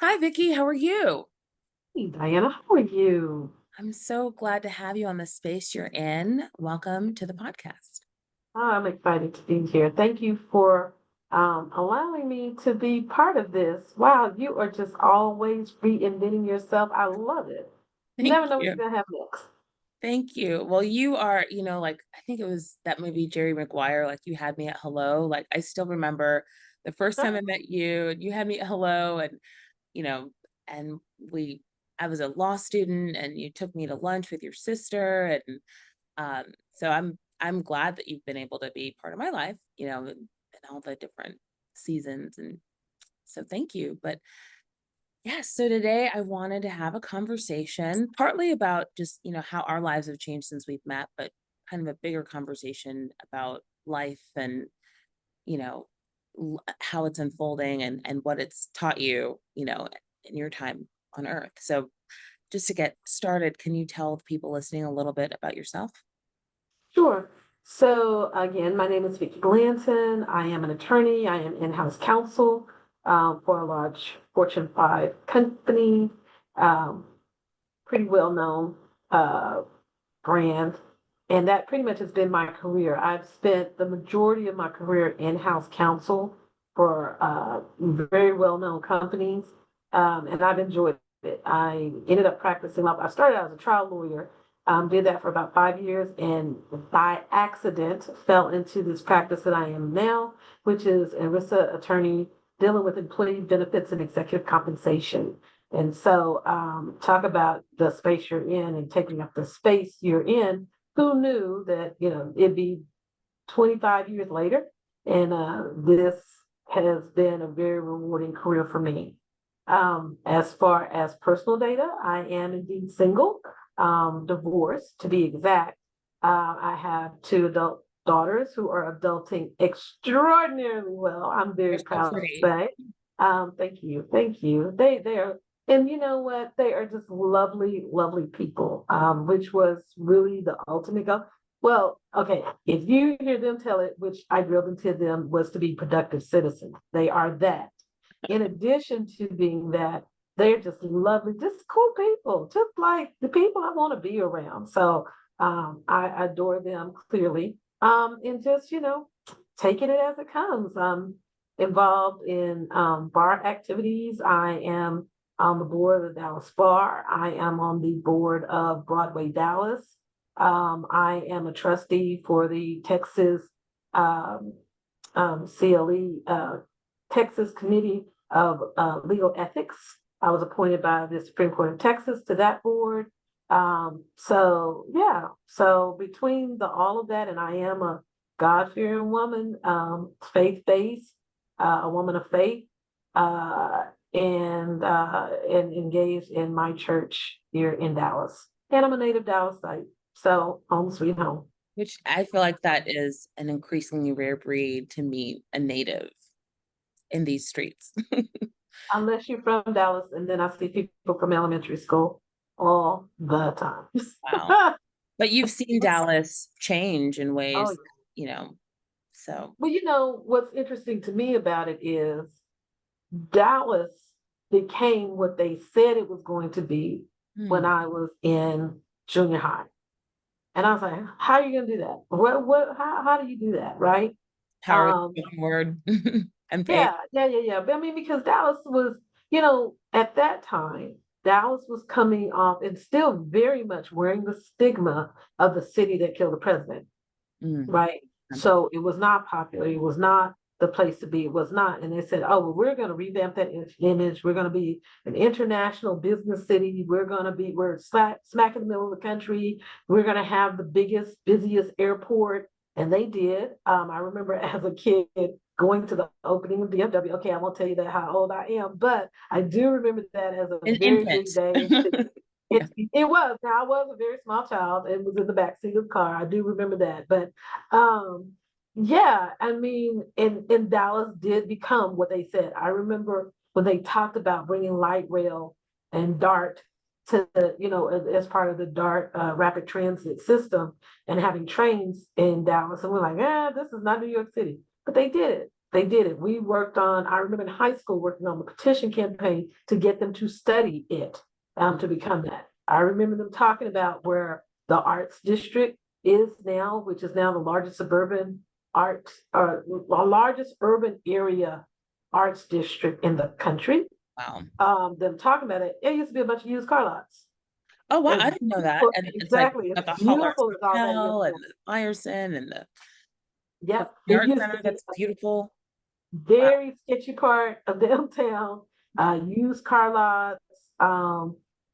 Hi, Vicki. How are you? Hey, Diana, how are you? I'm so glad to have you on the space you're in. Welcome to the podcast. I'm excited to be here. Thank you for allowing me to be part of this. Wow, you are just always reinventing yourself. I love it. You Thank never know what you. you're gonna have next. Thank you. Well, you are, I think it was that movie Jerry Maguire, like you had me at hello. Like I still remember the first time I met you and you had me at hello you know, and we I was a law student and you took me to lunch with your sister so I'm glad that you've been able to be part of my life, in all the different seasons and so thank you. But yes, so today I wanted to have a conversation, partly about just, how our lives have changed since we've met, but kind of a bigger conversation about life and, you know, how it's unfolding and what it's taught you, in your time on earth. So just to get started, can you tell the people listening a little bit about yourself? Sure. So again, my name is Vicki Blanton. I am an attorney. I am in-house counsel for a large Fortune 5 company, um, pretty well known uh, brand. And that pretty much has been my career. I've spent the majority of my career in-house counsel for very well-known companies, and I've enjoyed it. I ended up practicing law. I started out as a trial lawyer, did that for about 5 years, and by accident fell into this practice that I am now, which is ERISA attorney dealing with employee benefits and executive compensation. And so, talk about the space you're in and taking up the space you're in. Who knew that, it'd be 25 years later? And this has been a very rewarding career for me. As far as personal data, I am indeed single, divorced to be exact. I have two adult daughters who are adulting extraordinarily well. I'm You're very so proud to pretty. say. Thank you, thank you. They are, and you know what? They are just lovely, lovely people, which was really the ultimate goal. Well, okay, if you hear them tell it, which I drilled into them, was to be productive citizens. They are that. In addition to being that, they're just lovely, just cool people, just like the people I want to be around. So I adore them clearly. And just, taking it as it comes. Involved in bar activities. I am on the board of the Dallas Bar. I am on the board of Broadway Dallas. I am a trustee for the Texas um, CLE, Texas Committee of Legal Ethics. I was appointed by the Supreme Court of Texas to that board. So yeah, so between the all of that, and I am a God-fearing woman, faith-based, a woman of faith, and engaged in my church here in Dallas. And I'm a native Dallasite, so home sweet home. Which I feel like that is an increasingly rare breed to meet a native in these streets. Unless you're from Dallas, and then I see people from elementary school all the time. Wow. But you've seen Dallas change in Oh, ways, yeah. you know, so Well, what's interesting to me about it is Dallas became what they said it was going to be when hmm, I was in junior high. And I was like, how are you going to do that? How do you do that? Right. how are we Um, moving forward and pay? yeah. But I mean, because Dallas was, at that time, Dallas was coming off and still very much wearing the stigma of the city that killed the president, Mm, right? So it was not popular. It was not the place to be. It was not. And they said, oh, well, we're going to revamp that image. We're going to be an international business city. We're smack in the middle of the country. We're going to have the biggest, busiest airport. And they did. I remember as a kid going to the opening of BMW. Okay, I won't tell you that how old I am, but I do remember that as a an very infant. big day. It was. Now I was a very small child and was in the back seat of the car. I do remember that. But um, yeah, I mean, and Dallas did become what they said. I remember when they talked about bringing light rail and DART to as part of the DART rapid transit system and having trains in Dallas. And we're like, this is not New York City. But they did it. They did it. We worked on, I remember in high school working on the petition campaign to get them to study it, to become that. I remember them talking about where the arts district is now, which is now the largest suburban art, largest urban area arts district in the country. Wow. Them talking about it. It used to be a bunch of used car lots. Oh, wow, As I didn't know that. beautiful, And it's like exactly, as got the Hall Arts beautiful as all that is Hotel and now. the Ryerson and the Yep, it Art used to Center be that's beautiful. Wow. very sketchy part of downtown, used car lots.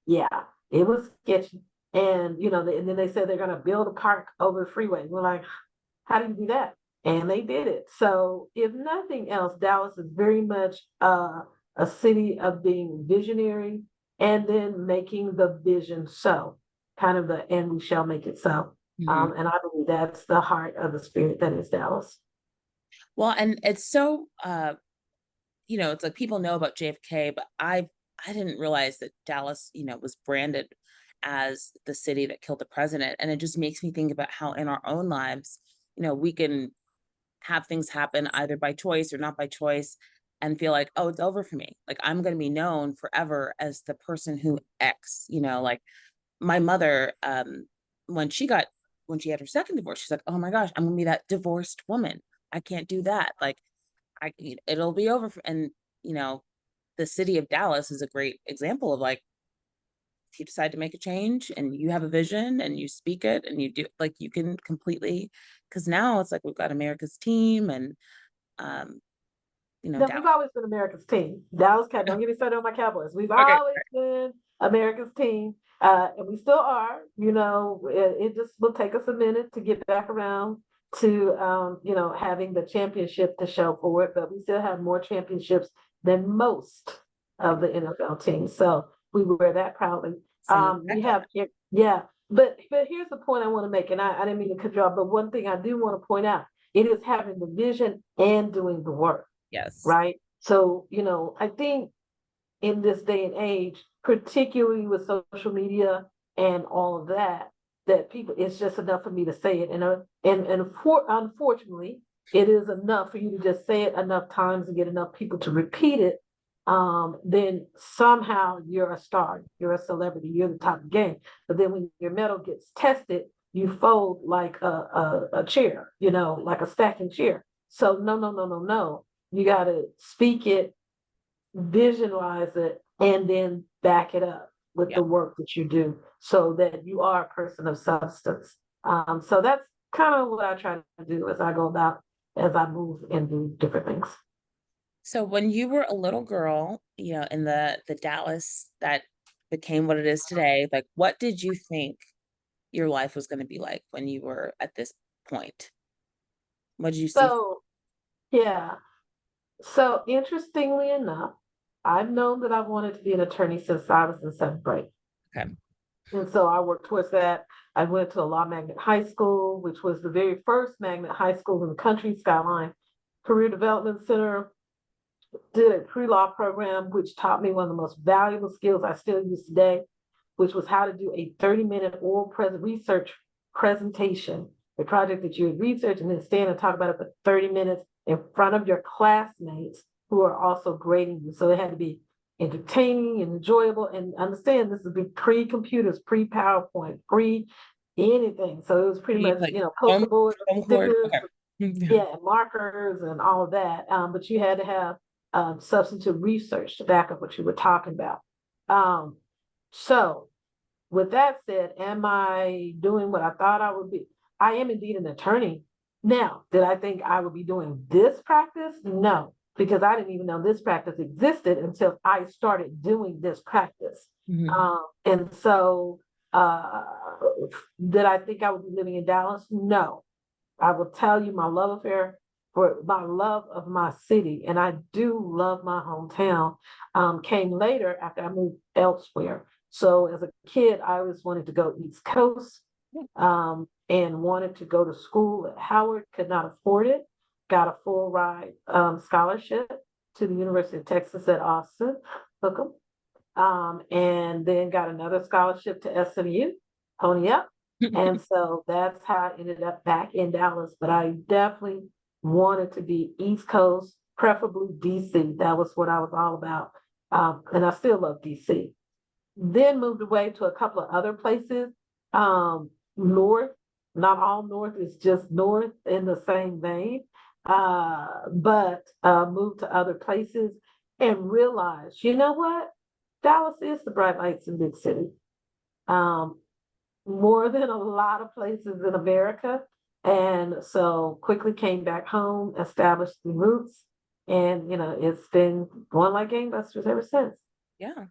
Yeah, it was sketchy. And, and then they said they're gonna build a park over the freeway. We're like, how do you do that? And they did it. So if nothing else, Dallas is very much a city of being visionary and then making the vision so, kind of the and we shall make it so. Mhm. And I believe that's the heart of the spirit that is Dallas. Well, and it's so it's like people know about JFK, but I didn't realize that Dallas, was branded as the city that killed the president. And it just makes me think about how in our own lives, we can have things happen either by choice or not by choice and feel like, oh, it's over for me. Like I'm going to be known forever as the person who X, like my mother, when she had her second divorce, she's like, oh my gosh, I'm going to be that divorced woman. I can't do that. Like it'll be over. And, you know, the city of Dallas is a great example of like, if you decide to make a change and you have a vision and you speak it and you do, like, you can completely, because now it's like we've got America's team and um No, Dallas. we've always been America's team. Dallas Cow. Don't get me started on my Cowboys. We've Okay. always been America's team, and we still are. It just will take us a minute to get back around to having the championship to show for it, but we still have more championships than most of the NFL teams. So we wear that proudly. Same with We Becca. have, yeah, but here's the point I want to make, and I didn't mean to cut you off, but one thing I do want to point out, it is having the vision and doing the work, Yes. right? So, I think in this day and age, particularly with social media and all of that, that people, it's just enough for me to say it. Unfortunately, it is enough for you to just say it enough times and get enough people to repeat it. Then somehow you're a star, you're a celebrity, you're the top of the game. But then when your metal gets tested, you fold like a chair, like a stacking chair. So no, no, no, no, no. You got to speak it, visualize it, and then back it up with Yeah. the work that you do so that you are a person of substance. So that's kind of what I try to do as I go about, as I move and do different things. So when you were a little girl, in the Dallas that became what it is today, like what did you think your life was going to be like when you were at this point? What did you see? So, yeah. So, interestingly enough, I've known that I've wanted to be an attorney since I was in seventh grade. Okay. And so I worked towards that. I went to a law magnet high school, which was the very first magnet high school in the country, Skyline Career Development Center. Did a pre-law program, which taught me one of the most valuable skills I still use today, which was how to do a 30-minute oral research presentation, a project that you would research and then stand and talk about it for 30 minutes in front of your classmates who are also grading you. So it had to be entertaining and enjoyable. And understand this is pre-computers, pre-PowerPoint, pre-anything. So it was pretty You need much, like poster home boards, home court. stickers, Okay. Yeah. yeah, markers and all of that. But you had to have substantive research to back up what you were talking about. So with that said, am I doing what I thought I would be? I am indeed an attorney. Now, did I think I would be doing this practice? No, because I didn't even know this practice existed until I started doing this practice. Mhm. And so, uh, did I think I would be living in Dallas? No. I will tell you my love affair for my love of my city, and I do love my hometown, came later after I moved elsewhere. So as a kid, I always wanted to go East Coast, and wanted to go to school at Howard, could not afford it, got a full ride scholarship to the University of Texas at Austin, took 'em, and then got another scholarship to SMU, pony up. And so that's how I ended up back in Dallas. But I definitely wanted to be East Coast, preferably DC. That was what I was all about. And I still love DC. Then moved away to a couple of other places. North, not all north is just north in the same vein, but moved to other places and realized, you know what? Dallas is the bright lights in big city. Um, More than a lot of places in America. And so quickly came back home, established the roots, and it's been going like gangbusters ever since. Yeah.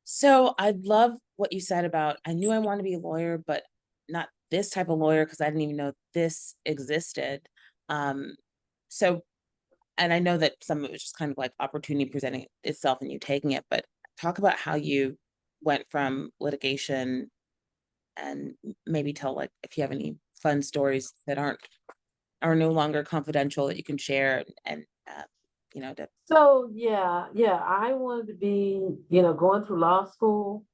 So I love what you said about, I knew I wanted to be a lawyer, but not this type of lawyer because I didn't even know this existed. Um, so, and I know that some of it was just kind of like opportunity presenting itself and you taking it, but talk about how you went from litigation and maybe tell like if you have any fun stories that are no longer confidential that you can share and to So yeah, I wanted to be, going through law school,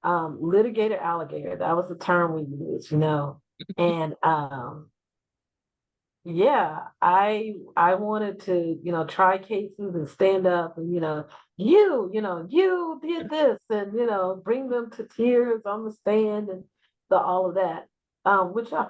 litigator alligator. That was the term we used. And yeah, I wanted to, try cases and stand up and, you did this and, bring them to tears on the stand and all of that. Which I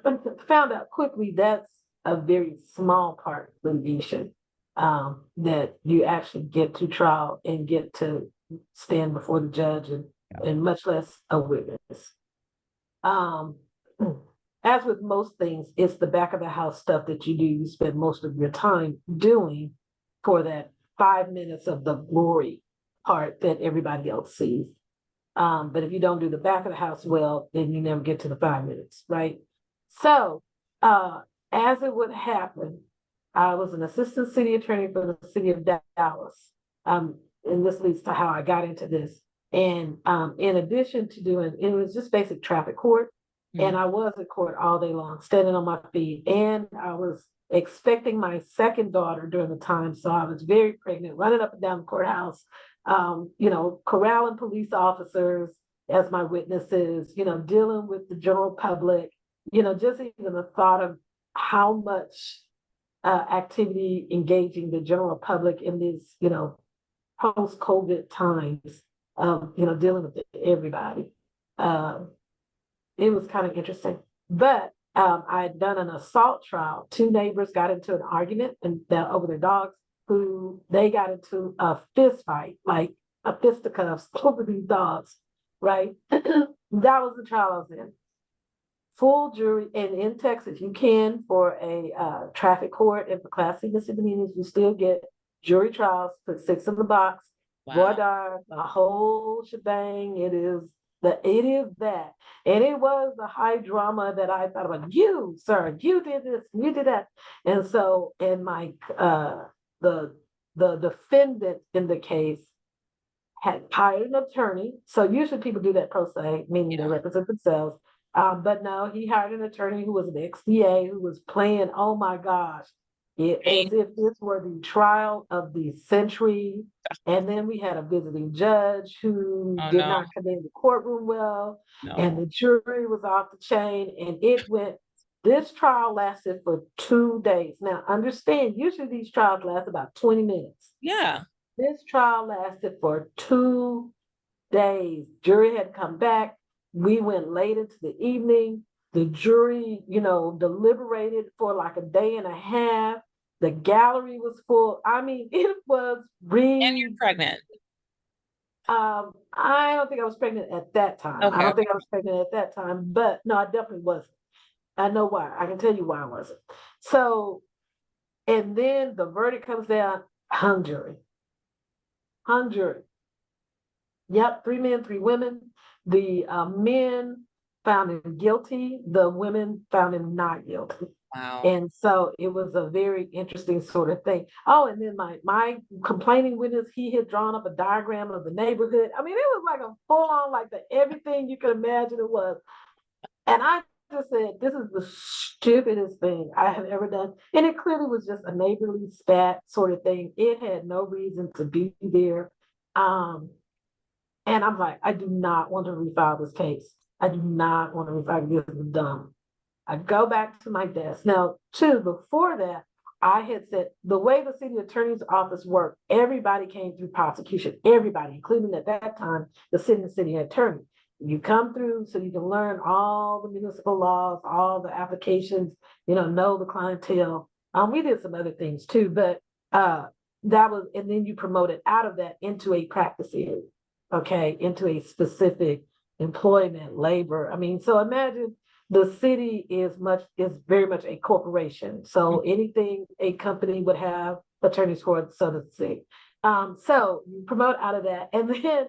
found out quickly that's a very small part of litigation, that you actually get to trial and get to stand before the judge and much less a witness. Um, as with most things, it's the back of the house stuff that you spend most of your time doing for that 5 minutes of the glory part that everybody else sees. But if you don't do the back of the house well, then you never get to the 5 minutes, right? So, as it would happen, I was an assistant city attorney for the city of Dallas. And this leads to how I got into this. And in addition to doing, it was just basic traffic court. And I was in court all day long, standing on my feet. And I was expecting my second daughter during the time. So I was very pregnant, running up and down the courthouse, corralling police officers as my witnesses, dealing with the general public, just even the thought of how much activity engaging the general public in these, post-COVID times, dealing with everybody. It was kind of interesting. But I had done an assault trial. Two neighbors got into an argument and over their dogs, who they got into a fist fight, like a fisticuffs over these dogs, right? That was the trial I was in. Full jury, and in Texas, you can for a traffic court and for Class C misdemeanors, you still get jury trials, put 6 in the box, voir wow. dire, the whole shebang. It is that. And it was the high drama that I thought about. You, sir, you did this, you did that. And so, and my the defendant in the case had hired an attorney. So usually people do that pro se, meaning they represent themselves. But no, he hired an attorney who was an ex-DA who was playing, oh my gosh, as if this were the trial of the century. And then we had a visiting judge who Oh did no, not come in the courtroom well, and no. the jury was off the chain, and this trial lasted for 2 days. Now, understand, usually these trials last about 20 minutes. Yeah. This trial lasted for 2 days. Jury had come back. We went late into the evening. The jury, deliberated for like a day and a half. The gallery was full. I mean, it was And you're pregnant. I don't think I was pregnant at that time. I Okay. don't think I was pregnant at that time, but no, I definitely wasn't. I know why. I can tell you why I wasn't. So, and then the verdict comes down, hung jury. Hung jury. Yep, 3 men, 3 women. The men found him guilty. The women found him not guilty. Wow. And so it was a very interesting sort of thing. Oh, and then my complaining witness, he had drawn up a diagram of the neighborhood. I mean, it was like a full on, like everything you could imagine it was. And I just said, this is the stupidest thing I have ever done. And it clearly was just a neighborly spat sort of thing. It had no reason to be there. And I'm like, I do not want to refile this case. I do not want to refile this. This is dumb. I go back to my desk. Now, before that, I had said the way the city attorney's office worked, everybody came through prosecution, everybody, including at that time the city attorney. You come through so you can learn all the municipal laws, all the applications, know the clientele. We did some other things too, but that was, and then you promoted out of that into a practice area, okay, into a specific employment, labor. I mean, so imagine the city is very much a corporation. So anything a company would have attorneys for, so to speak. So you promote out of that, and then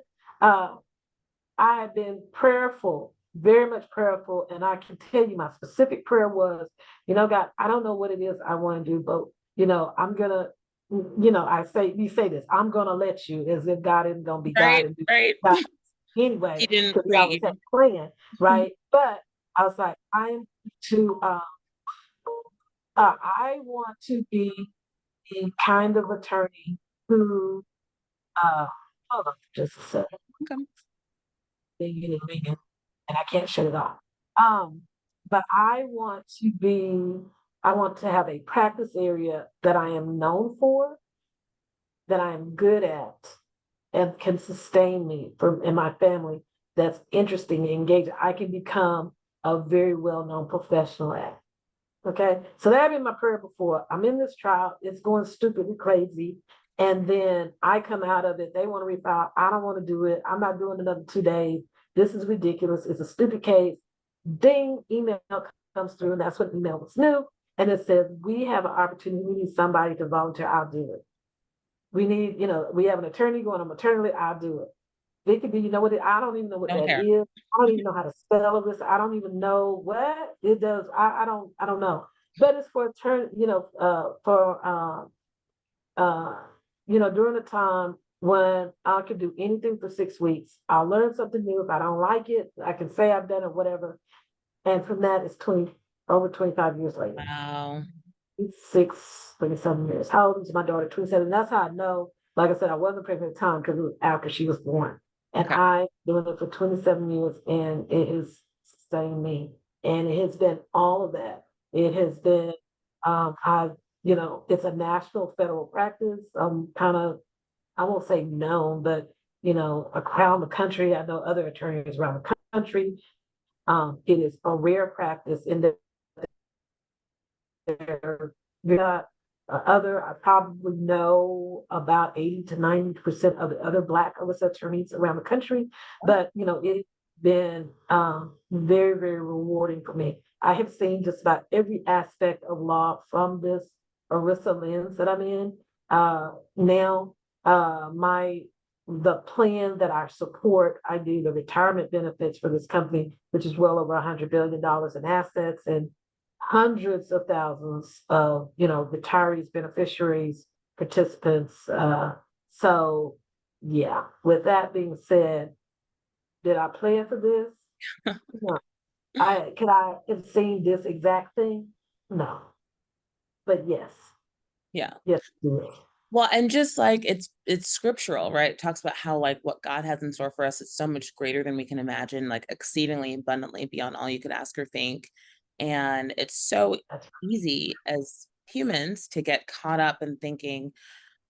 I have been prayerful, very much prayerful, and I can tell you my specific prayer was, God, I don't know what it is I want to do, but I'm gonna, we say this, I'm gonna let you, as if God isn't gonna be God Right, and do right. God anyway, He didn't because we create always you. had a plan, right? But I was like, I want to be the kind of attorney who, hold on just a second, Okay. and I can't shut it off. Um, but I want to have a practice area that I am known for, that I am good at, and can sustain me and my family. That's interesting and engaging. I can become a very well-known professional at. Okay, so that had been my prayer before. I'm in this trial, it's going stupidly crazy. And then I come out of it, they want to refile. I don't want to do it. I'm not doing another 2 days. This is ridiculous. It's a stupid case. Ding, email comes through, and that's what email was new. And it says, we have an opportunity, we need somebody to volunteer. I'll do it. We need, we have an attorney going on maternity, I'll do it. Vicki D, you know what I don't even know what Don't that care. is. I don't even know how to spell this. I don't even know what it does. I don't know. But it's for turn, during the time when I could do anything for 6 weeks. I'll learn something new. If I don't like it, I can say I've done it, whatever. And from that, it's over 25 years later. Wow. 27 years. How old is my daughter? 27. That's how I know. Like I said, I wasn't pregnant at the time because it was after she was born. And Okay. I doing it for 27 years, and it has sustained me. And it has been all of that. It has been, it's a national federal practice. Kind of, I won't say known, but around the country. I know other attorneys around the country. It is a rare practice in that there got I probably know about 80 to 90% of the other Black ERISA attorneys around the country, but it's been very, very rewarding for me. I have seen just about every aspect of law from this ERISA lens that I'm in. Now, the plan that I support, I do the retirement benefits for this company, which is well over $100 billion in assets, and hundreds of thousands of retirees, beneficiaries, participants. So yeah, with that being said, did I plan for this? No. Could I have seen this exact thing? No. But yes, Yeah. yes. Well, and just like it's scriptural, right? It talks about how like what God has in store for us is so much greater than we can imagine, like exceedingly abundantly beyond all you could ask or think. And it's so easy as humans to get caught up in thinking,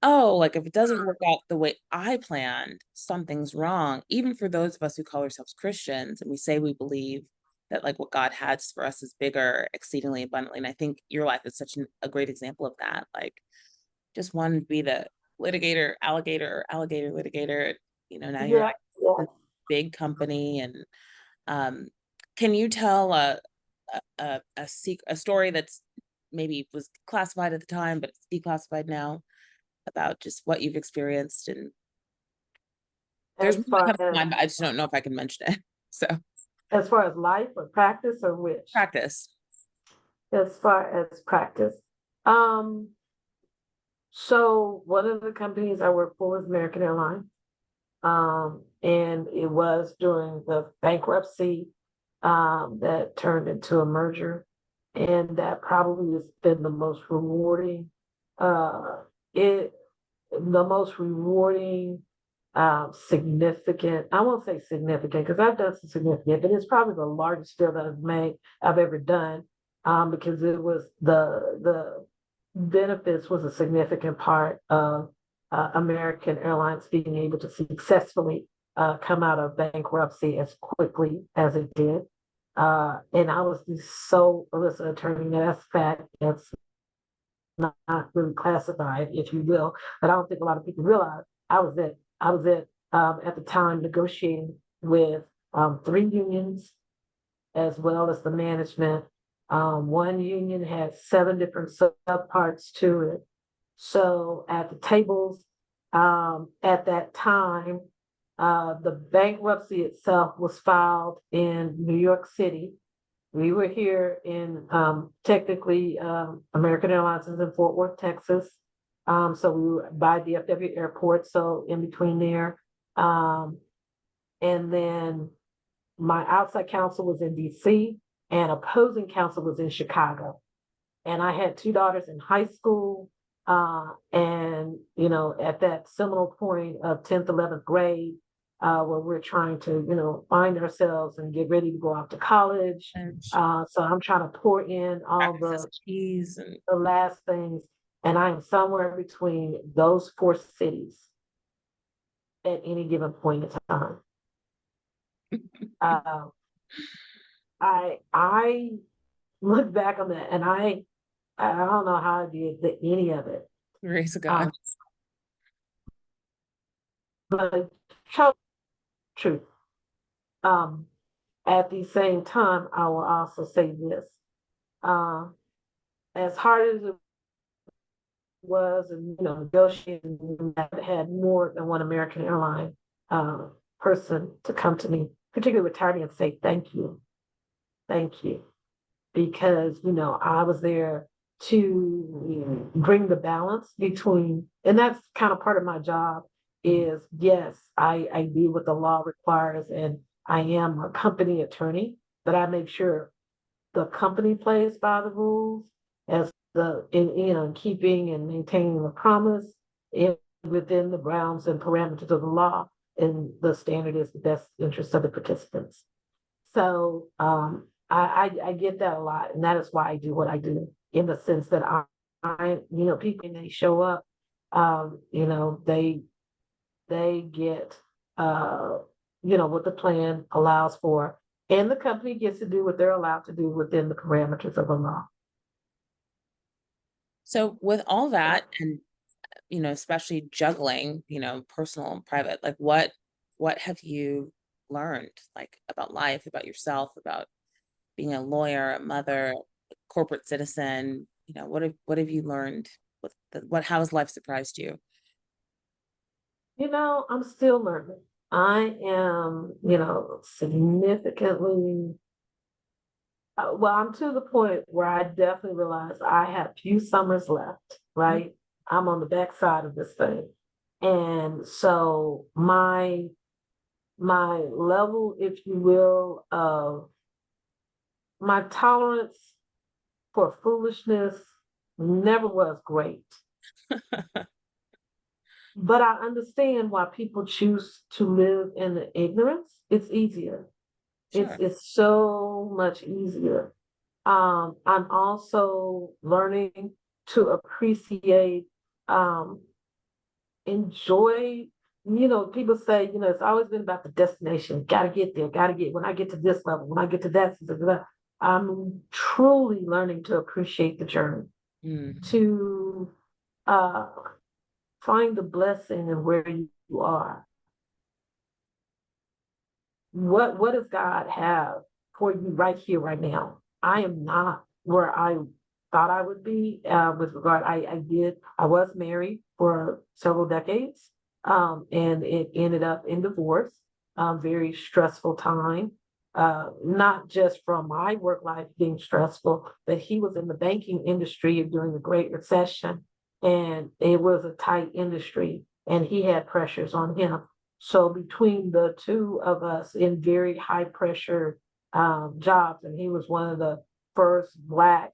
oh, like if it doesn't work out the way I planned, something's wrong. Even for those of us who call ourselves Christians and we say we believe that like what God has for us is bigger, exceedingly abundantly. And I think your life is such a great example of that. Like just wanted to be the litigator, alligator, or alligator litigator. Now you're Yeah, like yeah. this big company. And can you tell a story that's maybe was classified at the time, but it's declassified now, about just what you've experienced? And there's As one that far comes to mind, but I just don't know if I can mention it. So as life or practice or which? practice. As far as practice. Um, so one of the companies I work for is American Airlines. And it was during the bankruptcy that turned into a merger. And that probably has been the most rewarding, uh, it the most rewarding, significant. I won't say significant because I've done some significant, but it's probably the largest deal that I've ever done, because it was benefits was a significant part of American Airlines being able to successfully come out of bankruptcy as quickly as it did. And I was just so, as an attorney, that's fact, that's not really classified, if you will, but I don't think a lot of people realize I was it at the time negotiating with three unions as well as the management. One union had seven different subparts to it. So at the tables at that time, the bankruptcy itself was filed in New York City. We were here in technically American Airlines is in Fort Worth, Texas. So we were by DFW Airport, so in between there. And then my outside counsel was in DC and opposing counsel was in Chicago. And I had two daughters in high school. And, you know, at that seminal point of 10th, 11th grade, where we're trying to, you know, find ourselves and get ready to go off to college. And So I'm trying to pour in all practice SATs and the last things. And I am somewhere between those four cities at any given point in time. Uh, I look back on that and I don't know how I did any of it. grace of God. Um, but tell the truth. Um, at the same time, I will also say this. Uh, as hard as it was, and you know, negotiating, I had more than one American airline person to come to me, particularly retire me and say thank you, because you know I was there to bring the balance between, and that's kind of part of my job. Is yes, I do what the law requires, and I am a company attorney, but I make sure the company plays by the rules as in you know keeping and maintaining the promise in, within the grounds and parameters of the law, and the standard is the best interest of the participants. So I get that a lot, and that is why I do what I do. In the sense that you know, people when they show up, you know, they get you know what the plan allows for, and the company gets to do what they're allowed to do within the parameters of the law. So with all that and you know, especially juggling, you know, personal and private, like what have you learned like about life, about yourself, about being a lawyer, a mother, a corporate citizen, you know, what have you learned with what how has life surprised you? You know, I'm still learning. I am, you know, significantly well, I'm to the point where I definitely realize I have few summers left, right? I'm on the backside of this thing. And so my level, if you will, of my tolerance for foolishness never was great. But I understand why people choose to live in the ignorance. It's easier. Sure. It's so much easier. I'm also learning to appreciate, um, enjoy. You know, people say, you know, it's always been about the destination. Got to get there. Got to get. When I get to this level, when I get to that, I'm truly learning to appreciate the journey. Mm. To uh, find the blessing in where you are. What does God have for you right here, right now? I am not where I thought I would be with regard. I was married for several decades, and it ended up in divorce. Very stressful time. Not just from my work life being stressful, but he was in the banking industry during the Great Recession, and it was a tight industry, and he had pressures on him. So between the two of us in very high pressure jobs, and he was one of the first Black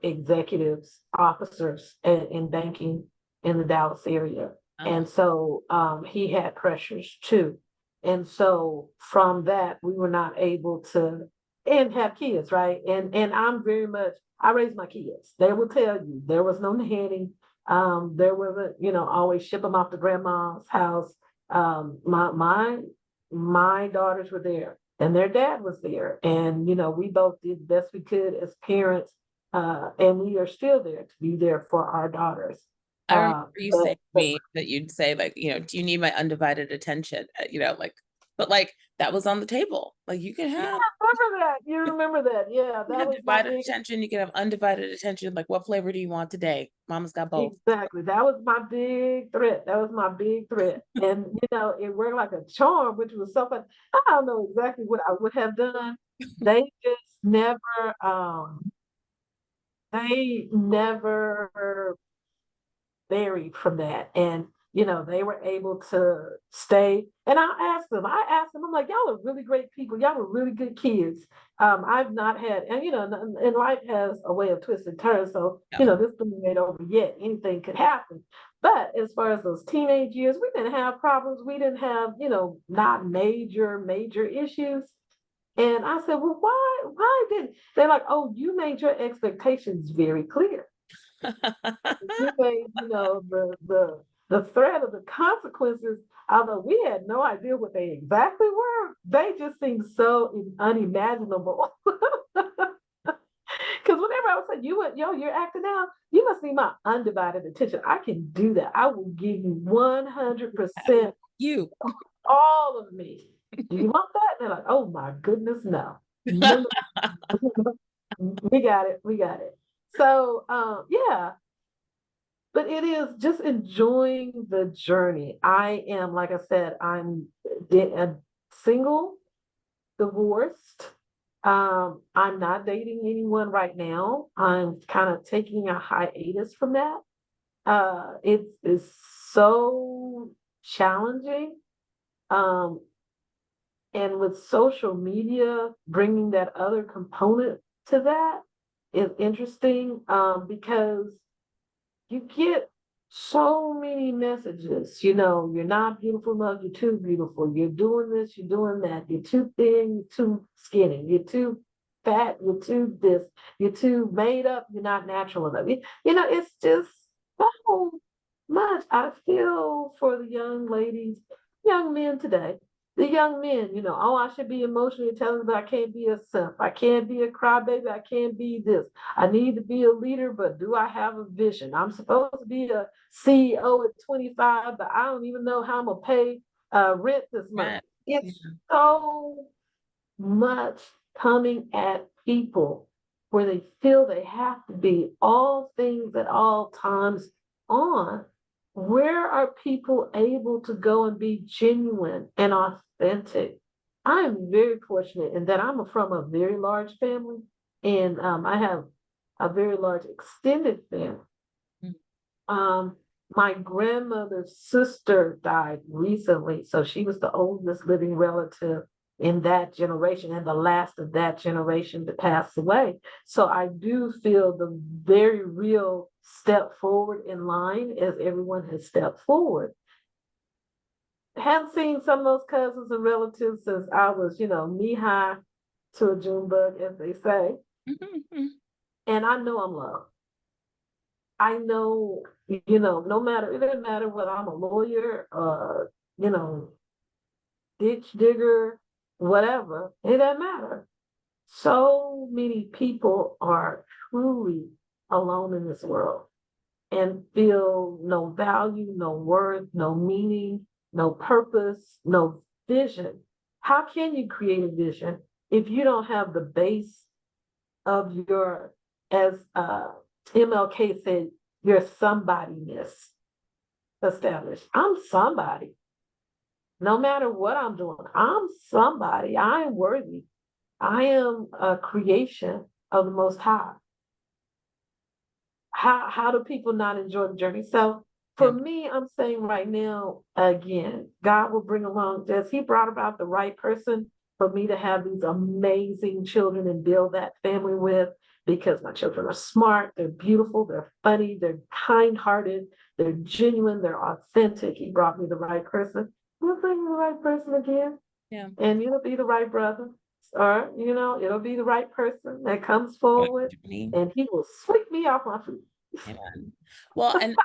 executives, officers in banking in the Dallas area. Oh, And so he had pressures too. And so from that, we were not able to and have kids, right? And I'm very much, I raised my kids. They will tell you there was no nanny. There wasn't, always ship them off to grandma's house. My daughters were there, and their dad was there, and we both did the best we could as parents, and we are still there to be there for our daughters. I remember you saying to But me that you'd say, like, do you need my undivided attention? Like, but like that was on the table. Like, you can yeah, have I remember that. You remember that? Yeah, you can that have was my divided big. attention, you can have undivided attention. Like, what flavor do you want today? Mama's got both. Exactly. That was my big threat. That was my big threat. And it worked like a charm, which was so fun. I don't know exactly what I would have done. They just never they never varied from that. And, they were able to stay. And I asked them, I'm like, y'all are really great people. Y'all were really good kids. I've not had, and life has a way of twisting turns. So, Yeah. this thing ain't over yet. Anything could happen. But as far as those teenage years, we didn't have problems. We didn't have, not major issues. And I said, well, why didn't they're like, oh, you made your expectations very clear. You made, the threat of the consequences, although we had no idea what they exactly were, they just seemed so unimaginable. Because whenever I was saying, you're acting out, you must need my undivided attention. I can do that. I will give you 100% You. all of me. Do you want that? And they're like, oh my goodness, no. No, no. We got it. We got it. So, yeah, but it is just enjoying the journey. I am, like I said, I'm single, divorced. I'm not dating anyone right now. I'm kind of taking a hiatus from that. It is so challenging. Um, and with social media, bringing that other component to that is interesting, because you get so many messages, you're not beautiful enough, you're too beautiful, you're doing this, you're doing that, you're too thin, you're too skinny, you're too fat, you're too this, you're too made up, you're not natural enough. It's just so much. I feel for the young ladies, young men today. The young men, oh, I should be emotionally intelligent, but I can't be a simp. I can't be a crybaby. I can't be this. I need to be a leader, but do I have a vision? I'm supposed to be a CEO at 25, but I don't even know how I'm gonna pay rent this month. Right. Yeah. It's so much coming at people where they feel they have to be all things at all times on. Where are people able to go and be genuine and authentic? I am very fortunate in that I'm from a very large family, and I have a very large extended family. Mm. My grandmother's sister died recently, so she was the oldest living relative in that generation and the last of that generation to pass away. So I do feel the very real step forward in line as everyone has stepped forward. Haven't seen some of those cousins and relatives since I was, knee high to a June bug, as they say. Mm-hmm. And I know I'm loved. I know, no matter, it doesn't matter whether I'm a lawyer, you know, ditch digger, whatever, it doesn't matter. So many people are truly alone in this world and feel no value, no worth, no meaning, no purpose, no vision. How can you create a vision if you don't have the base of your, as MLK said, your somebodyness established? I'm somebody. No matter what I'm doing, I'm somebody. I am worthy. I am a creation of the Most High. How do people not enjoy the journey? So for Yeah. me, I'm saying right now, again, God will bring along this. He brought about the right person for me to have these amazing children and build that family with, because my children are smart, they're beautiful, they're funny, they're kind-hearted, they're genuine, they're authentic. He brought me the right person. We'll bring the right person again, Yeah. and you'll be the right brother. or, it'll be the right person that comes Right, forward Tiffany. and he will sweep me off my feet. Amen. Well, and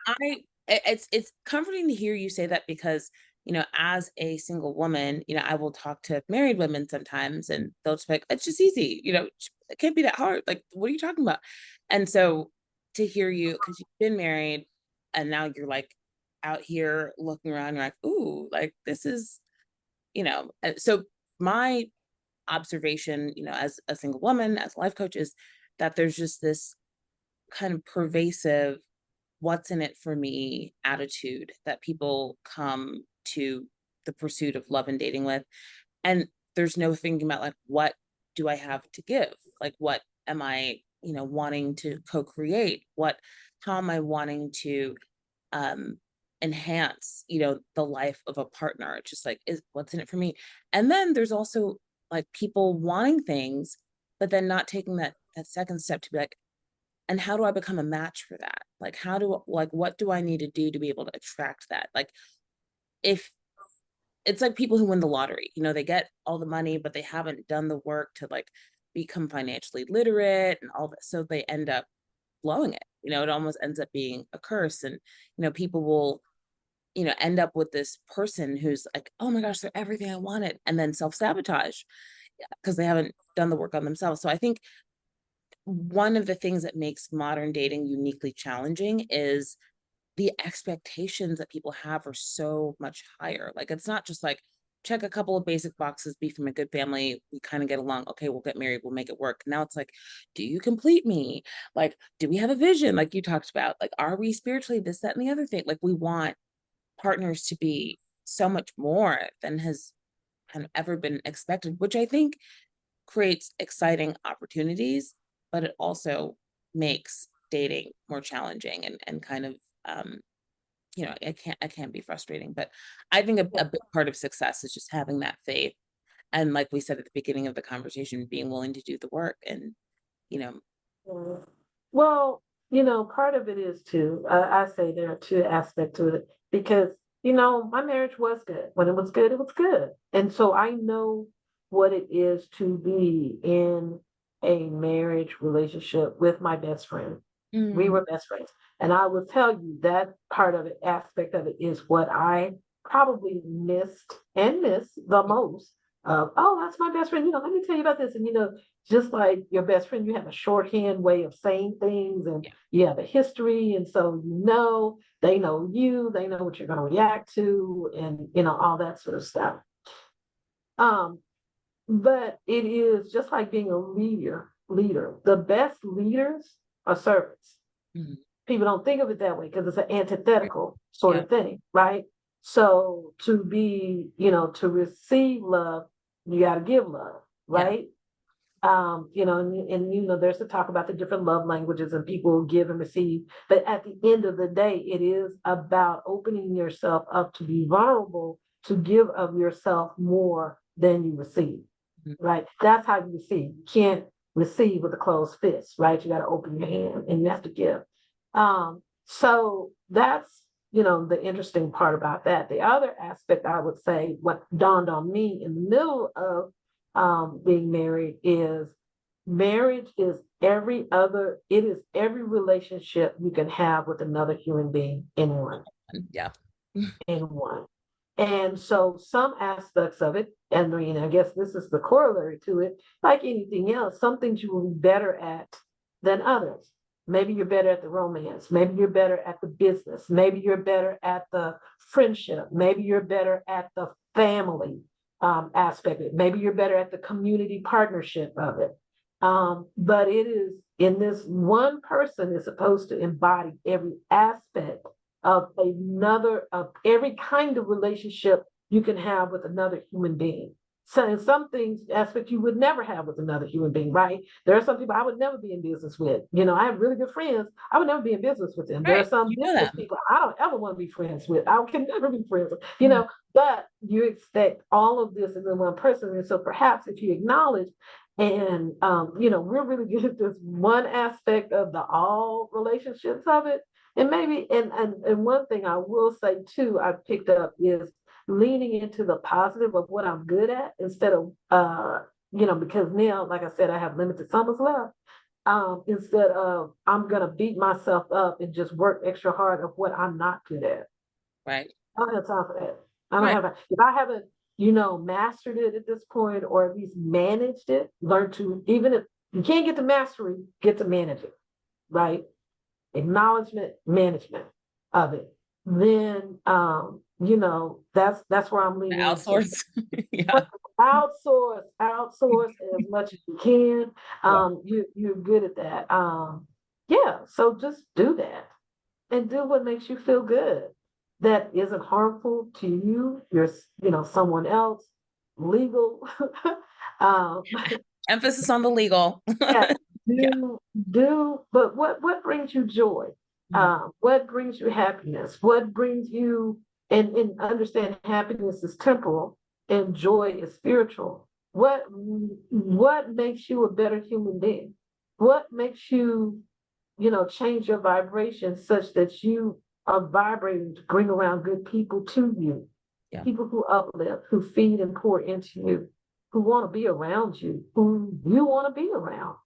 it's comforting to hear you say that because, as a single woman, I will talk to married women sometimes and they'll just be like, it's just easy, it can't be that hard. Like, what are you talking about? And so to hear you, because you've been married and now you're like out here looking around, you're like, ooh, like this is, so my observation, as a single woman, as a life coach, is that there's just this kind of pervasive what's in it for me attitude that people come to the pursuit of love and dating with. And there's no thinking about like, what do I have to give? Like, what am I, wanting to co-create? How am I wanting to um enhance, the life of a partner? Just like, is what's in it for me? And then there's also like people wanting things, but then not taking that second step to be like, and how do I become a match for that? Like, what do I need to do to be able to attract that? Like, if it's like people who win the lottery, they get all the money, but they haven't done the work to like become financially literate and all that. So they end up blowing it. It almost ends up being a curse. And, people will, end up with this person who's like, oh my gosh, they're everything I wanted, and then self-sabotage because they haven't done the work on themselves. So I think one of the things that makes modern dating uniquely challenging is the expectations that people have are so much higher. Like, it's not just like, check a couple of basic boxes, be from a good family, we kind of get along, okay, we'll get married, we'll make it work. Now it's like, do you complete me? Like, do we have a vision, like you talked about? Like, are we spiritually this, that, and the other thing? Like, we want partners to be so much more than has kind of ever been expected, which I think creates exciting opportunities, but it also makes dating more challenging and kind of it can be frustrating. But I think a big part of success is just having that faith. And like we said at the beginning of the conversation, being willing to do the work and, you know, Mm. Well, part of it is too, I say there are two aspects to it because, my marriage was good. When it was good, it was good. And so I know what it is to be in a marriage relationship with my best friend. We mm, were best friends. And I will tell you that part of it, aspect of it is what I probably missed and miss the most. Oh, that's my best friend. Let me tell you about this. And, just like your best friend, you have a shorthand way of saying things and yeah, you have a history. And so, they know you, they know what you're going to react to and, all that sort of stuff. Um, but it is just like being a leader. The best leaders are servants. mm, People don't think of it that way because it's an antithetical sort yeah, of thing, right? So to be, to receive love, you got to give love, yeah, right? There's the talk about the different love languages and people give and receive. But at the end of the day, it is about opening yourself up to be vulnerable, to give of yourself more than you receive, mm, right? That's how you receive. You can't receive with a closed fist, right? You got to open your hand and you have to give. So that's, the interesting part about that. The other aspect I would say, what dawned on me in the middle of being married is marriage is it is every relationship you can have with another human being in one, yeah, in one. And so some aspects of it, and I mean, I guess this is the corollary to it, like anything else, some things you will be better at than others. Maybe you're better at the romance. Maybe you're better at the business. Maybe you're better at the friendship. Maybe you're better at the family aspect of it. Maybe you're better at the community partnership of it. But it is in this one person is supposed to embody every aspect of every kind of relationship you can have with another human being. So in some things, aspects you would never have with another human being, right? There are some people I would never be in business with. I have really good friends. I would never be in business with them. There are right. some You know business them. people I don't ever want to be friends with. I can never be friends with, Mm, but you expect all of this in one person. And so perhaps if you acknowledge and we're really good at this one aspect of the all relationships of it, and maybe, and one thing I will say too, I picked up is leaning into the positive of what I'm good at instead of because now, like I said, I have limited summers left. Instead of I'm gonna beat myself up and just work extra hard of what I'm not good at. Right. I don't have time for that. I don't Right. have if I haven't, mastered it at this point or at least managed it, learn to, even if you can't get to mastery, get to manage it, right? Acknowledgement, management of it. Then that's where I'm leaning into. Outsource. Yeah. Outsource as much as you can. Yeah. You're good at that. Yeah, so just do that and do what makes you feel good. That isn't harmful to you, someone else, legal. um, Emphasis on the legal. yeah, Yeah. but what brings you joy? Mhm. What brings you happiness? What brings you, and understand happiness is temporal and joy is spiritual. What makes you a better human being? What makes you, change your vibration such that you are vibrating to bring around good people to you, Yeah. people who uplift, who feed and pour into you, who want to be around you, who you want to be around.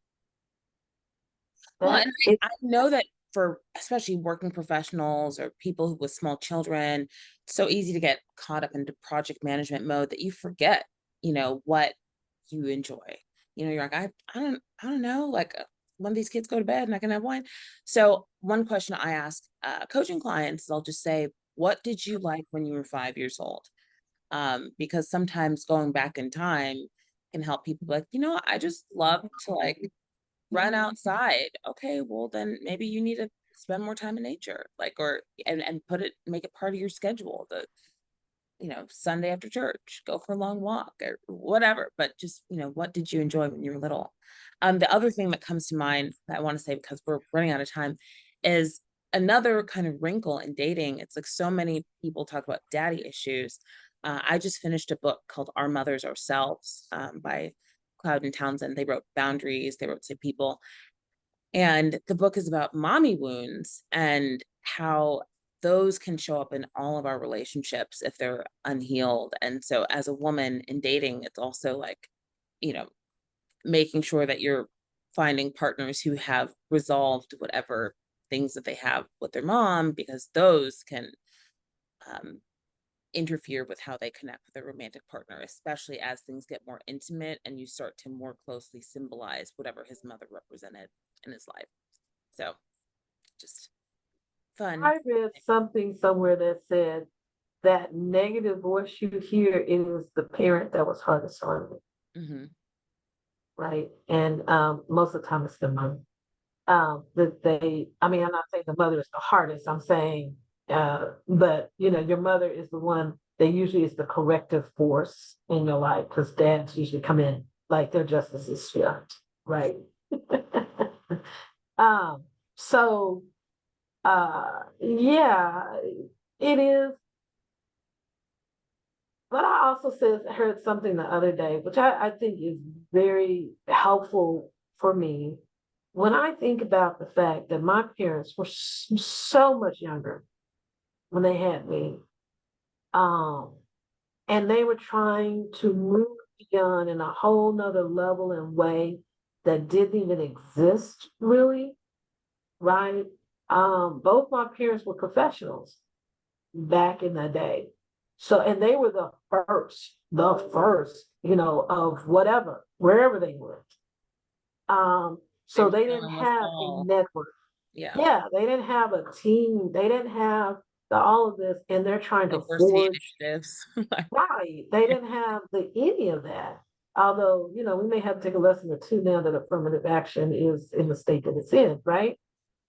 Well, and That it I know that for especially working professionals or people with small children, it's so easy to get caught up into project management mode that you forget, what you enjoy. You're like, I don't know, like when these kids go to bed and I can have wine. So one question I ask coaching clients, I'll just say, what did you like when you were 5 years old? Because sometimes going back in time can help people be like, I just love to like run outside. Okay, well then maybe you need to spend more time in nature, like, or and make it part of your schedule. Sunday after church, go for a long walk or whatever. But just, what did you enjoy when you were little? The other thing that comes to mind that I want to say, because we're running out of time, is another kind of wrinkle in dating. It's like so many people talk about daddy issues. I just finished a book called Our Mothers Ourselves, by Cloud and Townsend. They wrote Boundaries, they wrote Say People. And the book is about mommy wounds and how those can show up in all of our relationships if they're unhealed. And so as a woman in dating, it's also like, you know, making sure that you're finding partners who have resolved whatever things that they have with their mom, because those can um, interfere with how they connect with their romantic partner, especially as things get more intimate and you start to more closely symbolize whatever his mother represented in his life. So just fun. I read something somewhere that said that negative voice you hear is the parent that was hardest on you, Hmm. right? And most of the time it's the mother. I mean, I'm not saying the mother is the hardest, I'm saying, but your mother is the one that usually is the corrective force in your life because dads usually come in like they're just as strict, right? um, so yeah, it is. But I also heard something the other day, which I think is very helpful for me. When I think about the fact that my parents were so much younger when they had me, um, and they were trying to move beyond in a whole nother level and way that didn't even exist really, right? Both my parents were professionals back in the day. So, and they were the first, of whatever, wherever they were. They So were they didn't dealing with have a all, network. yeah, Yeah, they didn't have a team. They didn't have all of this, and they're trying to diversity forge. initiatives. Right. They didn't have any of that. Although, we may have to take a lesson or two now that affirmative action is in the state that it's in, right?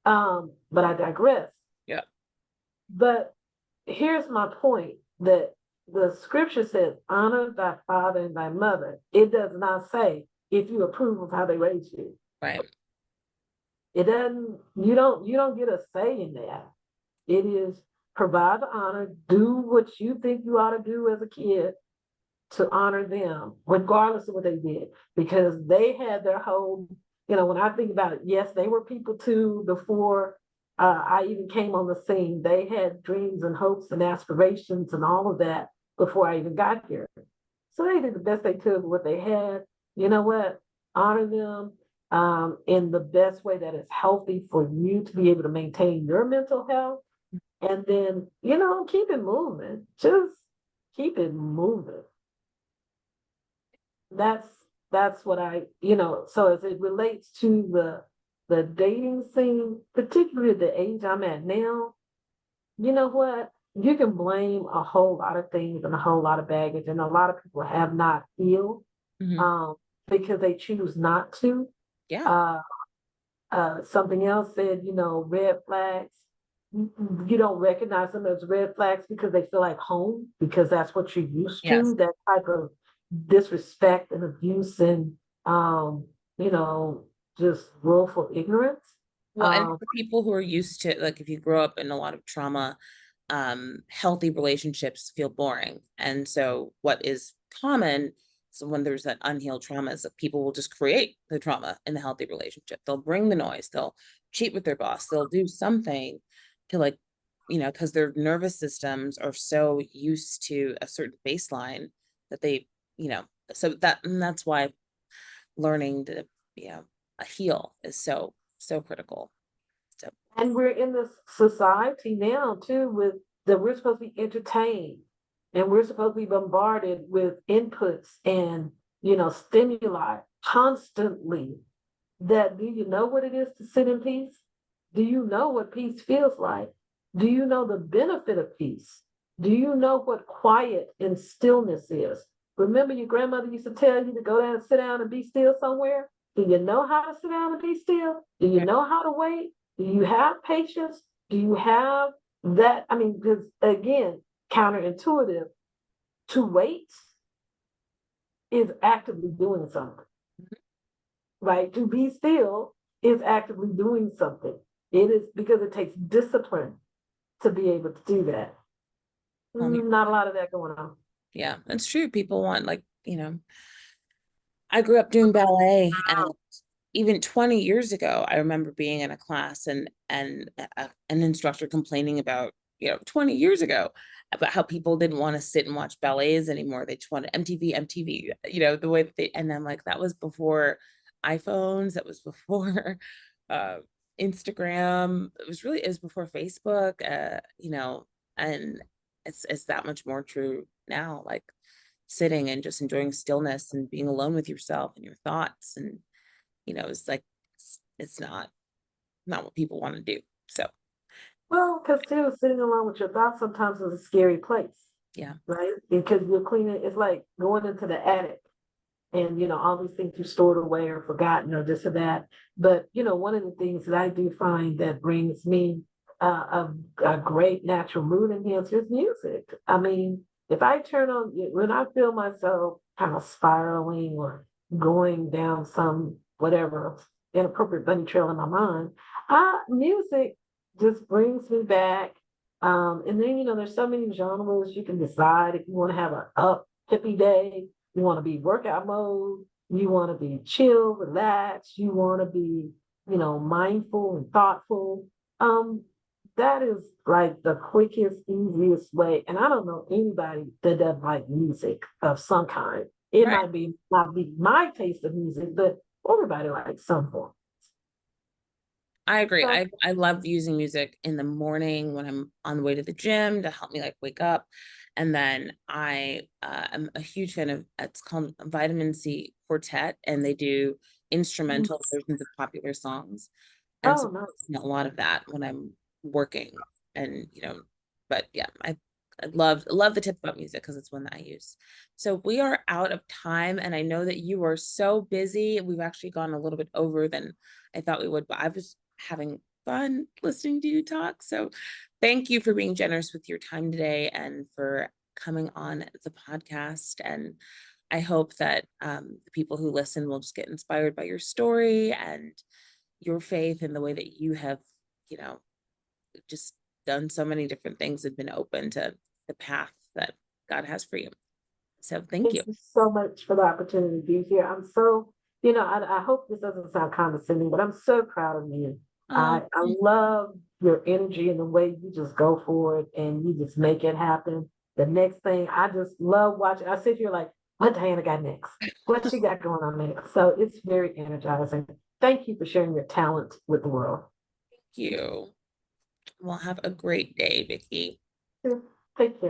But I digress. Yeah. But here's my point that the scripture says, honor thy father and thy mother. It does not say if you approve of how they raise you. Right. It doesn't, you don't get a say in that. It is provide the honor, do what you think you ought to do as a kid to honor them, regardless of what they did, because they had their whole, when I think about it, yes, they were people too before I even came on the scene. They had dreams and hopes and aspirations and all of that before I even got here. So they did the best they could with what they had. you know what? Honor them in the best way that is healthy for you to be able to maintain your mental health. And then, keep it moving. Just keep it moving. That's that's what so as it relates to the dating scene, particularly at the age I'm at now, you know what? You can blame a whole lot of things and a whole lot of baggage, and a lot of people have not healed Hmm. um, because they choose not to. Yeah. Uh, Something else said, red flags. You don't recognize them as red flags because they feel like home, because that's what you're used Yes. to, that type of disrespect and abuse and, um, you know, just willful ignorance. Well, and Um, for people who are used to, like, if you grow up in a lot of trauma, healthy relationships feel boring. And so what is common, so when there's that unhealed trauma, is that people will just create the trauma in the healthy relationship. They'll bring the noise, they'll cheat with their boss, they'll do something to, like, because their nervous systems are so used to a certain baseline that they, you know, so that's why learning to, you know, heal is so critical. So And we're in this society now too with that we're supposed to be entertained and we're supposed to be bombarded with inputs and stimuli constantly. That do you know what it is to sit in peace? Do you know what peace feels like? Do you know the benefit of peace? Do you know what quiet and stillness is? Remember your grandmother used to tell you to go down and sit down and be still somewhere? Do you know how to sit down and be still? Do you right. know how to wait? Do you have patience? Do you have that? I mean, because again, counterintuitive, to wait is actively doing something, right? To be still is actively doing something. It is because it takes discipline to be able to do that. Um, Not a lot of that going on. yeah, that's true. People want, like, I grew up doing ballet, and even 20 years ago, I remember being in a class and an instructor complaining about, 20 years ago, about how people didn't want to sit and watch ballets anymore. They just wanted MTV, the way that and I'm like, that was before iPhones, that was before uh, Instagram. It was before Facebook, and it's that much more true now. Like, sitting and just enjoying stillness and being alone with yourself and your thoughts, and it's like it's not what people want to do. So Well, because too, sitting alone with your thoughts sometimes is a scary place, yeah. right? Because you're cleaning, it's like going into the attic and all these things you stored away or forgotten or this or that. But one of the things that I do find that brings me a great natural mood enhancer is music. I mean, if I turn on when I feel myself kind of spiraling or going down some whatever inappropriate bunny trail in my mind, music just brings me back. And then there's so many genres you can decide if you want to have a up hippie day, you want to be workout mode. You want to be chill, relaxed. You want to be, mindful and thoughtful. Um, that is like the quickest, easiest way. And I don't know anybody that doesn't like music of some kind. It Right. might be not be my taste of music, but everybody likes some form. I agree. So, I love using music in the morning when I'm on the way to the gym to help me, like, wake up. And then I am a huge fan of, it's called Vitamin C Quartet, and they do instrumental versions of popular songs. And so oh no. a lot of that when I'm working, and but yeah, I love the tip about music because it's one that I use. So we are out of time, and I know that you are so busy. We've actually gone a little bit over than I thought we would, but I was having fun listening to you talk. So thank you for being generous with your time today and for coming on the podcast. And I hope that the people who listen will just get inspired by your story and your faith and the way that you have, you know, just done so many different things and been open to the path that God has for you. So thank Thank you. you so much for the opportunity to be here. I'm so, I hope this doesn't sound condescending, but I'm so proud of you. Oh, I love your energy and the way you just go for it and you just make it happen. The next thing, I just love watching. I sit here like, what Diana got next, what she got going on next. So it's very energizing. Thank you for sharing your talent with the world. You. Well, have a great day, Vicki. Take care.